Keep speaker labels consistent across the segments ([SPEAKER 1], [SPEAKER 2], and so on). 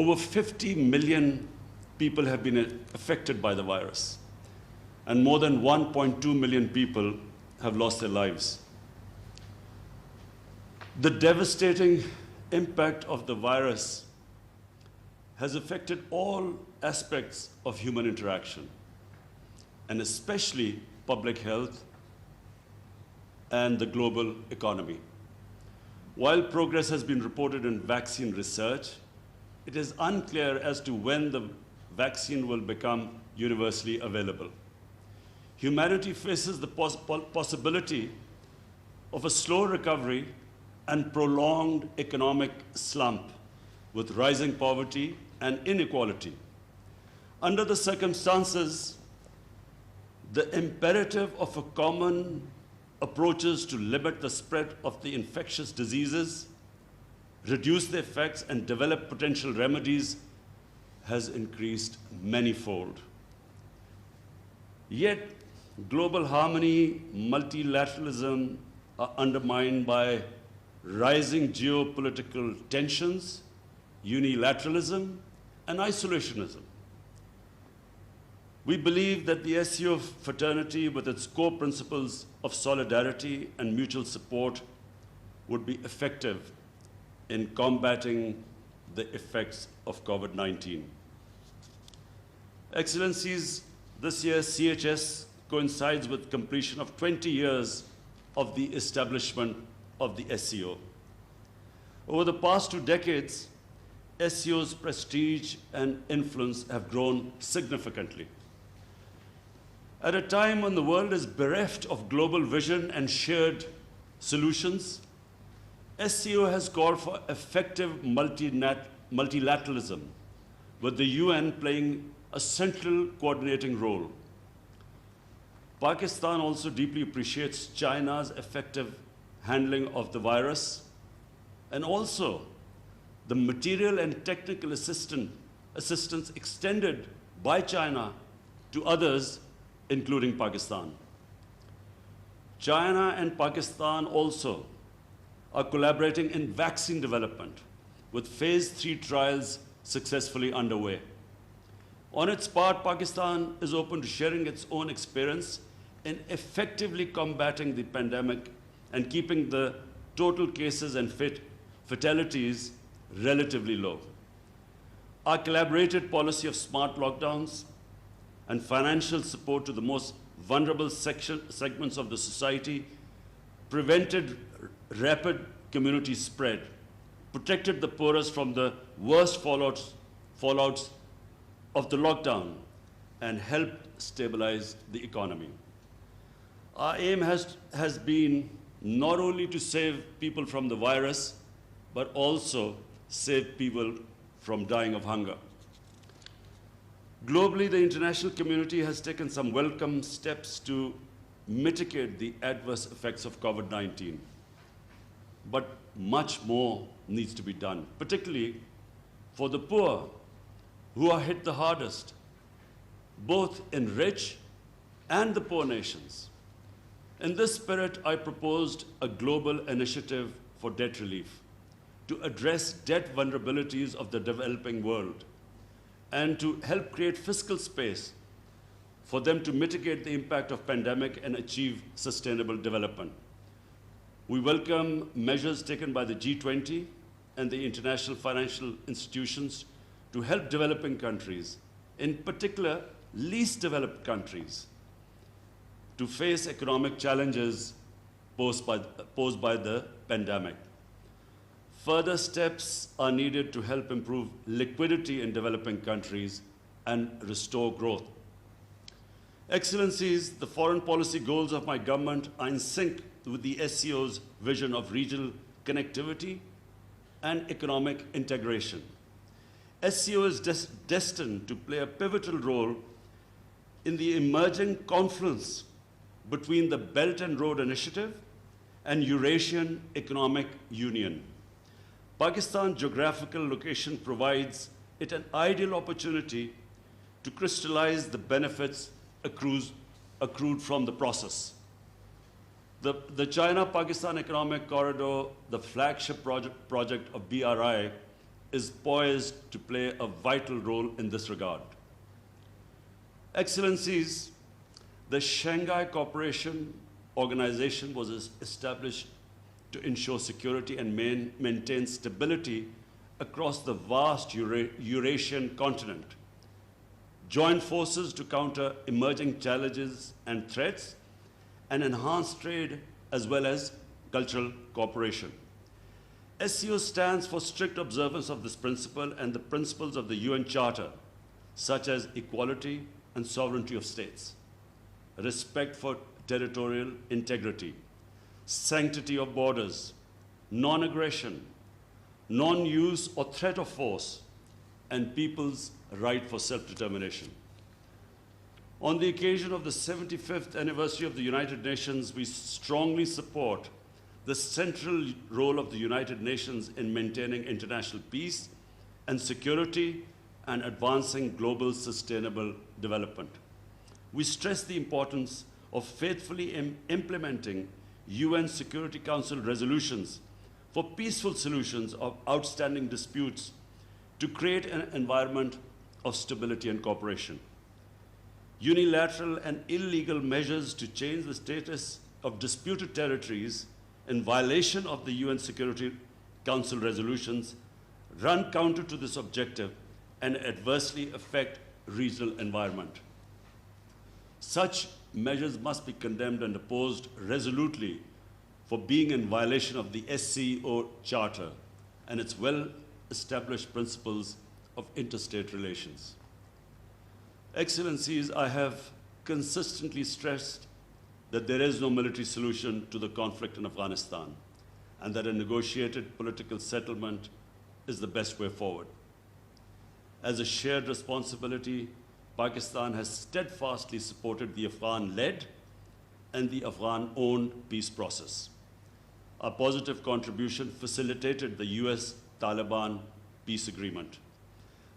[SPEAKER 1] over 50 million people have been affected by the virus, and more than 1.2 million people have lost their lives. The devastating impact of the virus has affected all aspects of human interaction, and especially public health and the global economy. While progress has been reported in vaccine research, it is unclear as to when the vaccine will become universally available. Humanity faces the possibility of a slow recovery and prolonged economic slump with rising poverty and inequality. Under the circumstances, the imperative of a common approaches to limit the spread of the infectious diseases, reduce the effects, and develop potential remedies has increased manyfold. Yet, global harmony, multilateralism are undermined by rising geopolitical tensions, unilateralism, and isolationism. We believe that the SCO fraternity, with its core principles of solidarity and mutual support, would be effective in combating the effects of COVID-19. Excellencies, this year CHS coincides with completion of 20 years of the establishment of the SCO. Over the past 2 decades, SCO's prestige and influence have grown significantly. At a time when the world is bereft of global vision and shared solutions, SCO has called for effective multilateralism, with the UN playing a central coordinating role. Pakistan also deeply appreciates China's effective handling of the virus, and also the material and technical assistance extended by China to others, including Pakistan. China and Pakistan also are collaborating in vaccine development, with phase 3 trials successfully underway. On its part, Pakistan is open to sharing its own experience in effectively combating the pandemic and keeping the total cases and fatalities relatively low. Our collaborated policy of smart lockdowns and financial support to the most vulnerable segments of the society prevented rapid community spread, protected the poorest from the worst fallouts of the lockdown, and helped stabilize the economy. Our aim has been not only to save people from the virus, but also save people from dying of hunger. Globally, the international community has taken some welcome steps to mitigate the adverse effects of COVID-19. But much more needs to be done, particularly for the poor, who are hit the hardest, both in rich and the poor nations. In this spirit, I proposed a global initiative for debt relief to address debt vulnerabilities of the developing world and to help create fiscal space for them to mitigate the impact of pandemic and achieve sustainable development. We welcome measures taken by the G20 and the international financial institutions to help developing countries, in particular least developed countries, to face economic challenges posed by the pandemic. Further steps are needed to help improve liquidity in developing countries and restore growth. Excellencies, the foreign policy goals of my government are in sync with the SCO's vision of regional connectivity and economic integration. SCO is destined to play a pivotal role in the emerging confluence between the Belt and Road Initiative and Eurasian Economic Union. Pakistan's geographical location provides it an ideal opportunity to crystallize the benefits accrued from the process. The China-Pakistan Economic Corridor, the flagship project of BRI, is poised to play a vital role in this regard. Excellencies, the Shanghai Cooperation Organization was established to ensure security and maintain stability across the vast Eurasian continent. Join forces to counter emerging challenges and threats, and enhance trade as well as cultural cooperation. SCO stands for strict observance of this principle and the principles of the UN Charter, such as equality and sovereignty of states, respect for territorial integrity, sanctity of borders, non-aggression, non-use or threat of force, and people's right for self-determination. On the occasion of the 75th anniversary of the United Nations, we strongly support the central role of the United Nations in maintaining international peace and security and advancing global sustainable development. We stress the importance of faithfully implementing UN Security Council resolutions for peaceful solutions of outstanding disputes to create an environment of stability and cooperation. Unilateral and illegal measures to change the status of disputed territories in violation of the UN Security Council resolutions run counter to this objective and adversely affect regional environment. Such measures must be condemned and opposed resolutely for being in violation of the SCO Charter and its well-established principles of interstate relations. Excellencies, I have consistently stressed that there is no military solution to the conflict in Afghanistan and that a negotiated political settlement is the best way forward. As a shared responsibility, Pakistan has steadfastly supported the Afghan-led and the Afghan-owned peace process. Our positive contribution facilitated the US-Taliban peace agreement.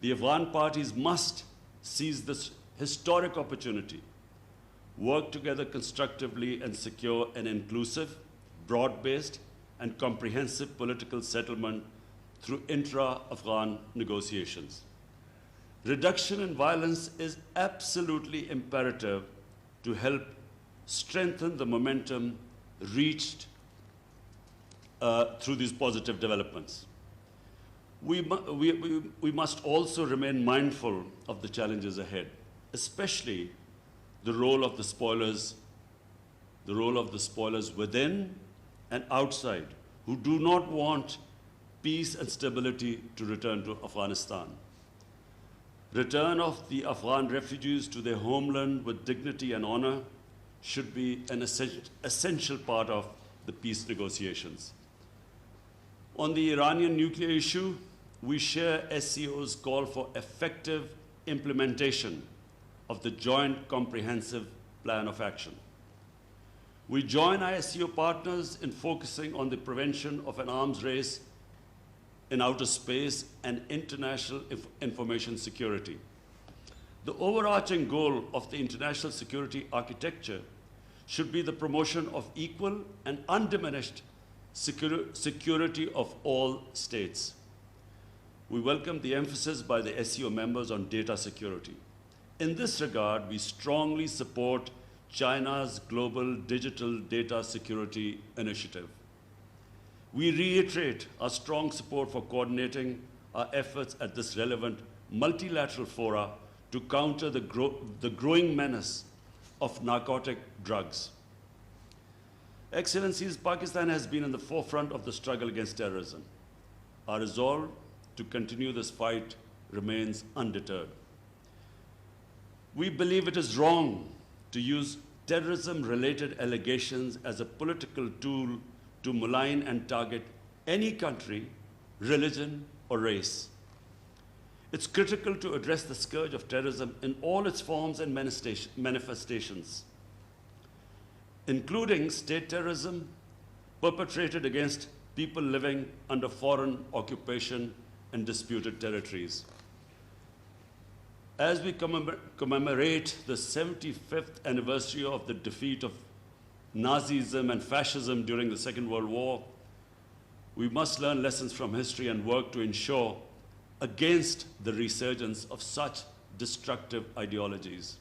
[SPEAKER 1] The Afghan parties must seize this historic opportunity, work together constructively and secure an inclusive, broad-based, and comprehensive political settlement through intra-Afghan negotiations. Reduction in violence is absolutely imperative to help strengthen the momentum reached through these positive developments. We must also remain mindful of the challenges ahead, especially the role of the spoilers within and outside, who do not want peace and stability to return to Afghanistan. Return of the Afghan refugees to their homeland with dignity and honor should be an essential part of the peace negotiations. On the Iranian nuclear issue, we share SCO's call for effective implementation of the Joint Comprehensive Plan of Action. We join our SCO partners in focusing on the prevention of an arms race in outer space and international information security. The overarching goal of the international security architecture should be the promotion of equal and undiminished security of all states. We welcome the emphasis by the SCO members on data security. In this regard, we strongly support China's Global Digital Data Security Initiative. We reiterate our strong support for coordinating our efforts at this relevant multilateral fora to counter the growing menace of narcotic drugs. Excellencies, Pakistan has been in the forefront of the struggle against terrorism. Our resolve to continue this fight remains undeterred. We believe it is wrong to use terrorism-related allegations as a political tool to malign and target any country, religion, or race. It's critical to address the scourge of terrorism in all its forms and manifestations, including state terrorism perpetrated against people living under foreign occupation in disputed territories. As we commemorate the 75th anniversary of the defeat of Nazism and fascism during the Second World War, we must learn lessons from history and work to ensure against the resurgence of such destructive ideologies.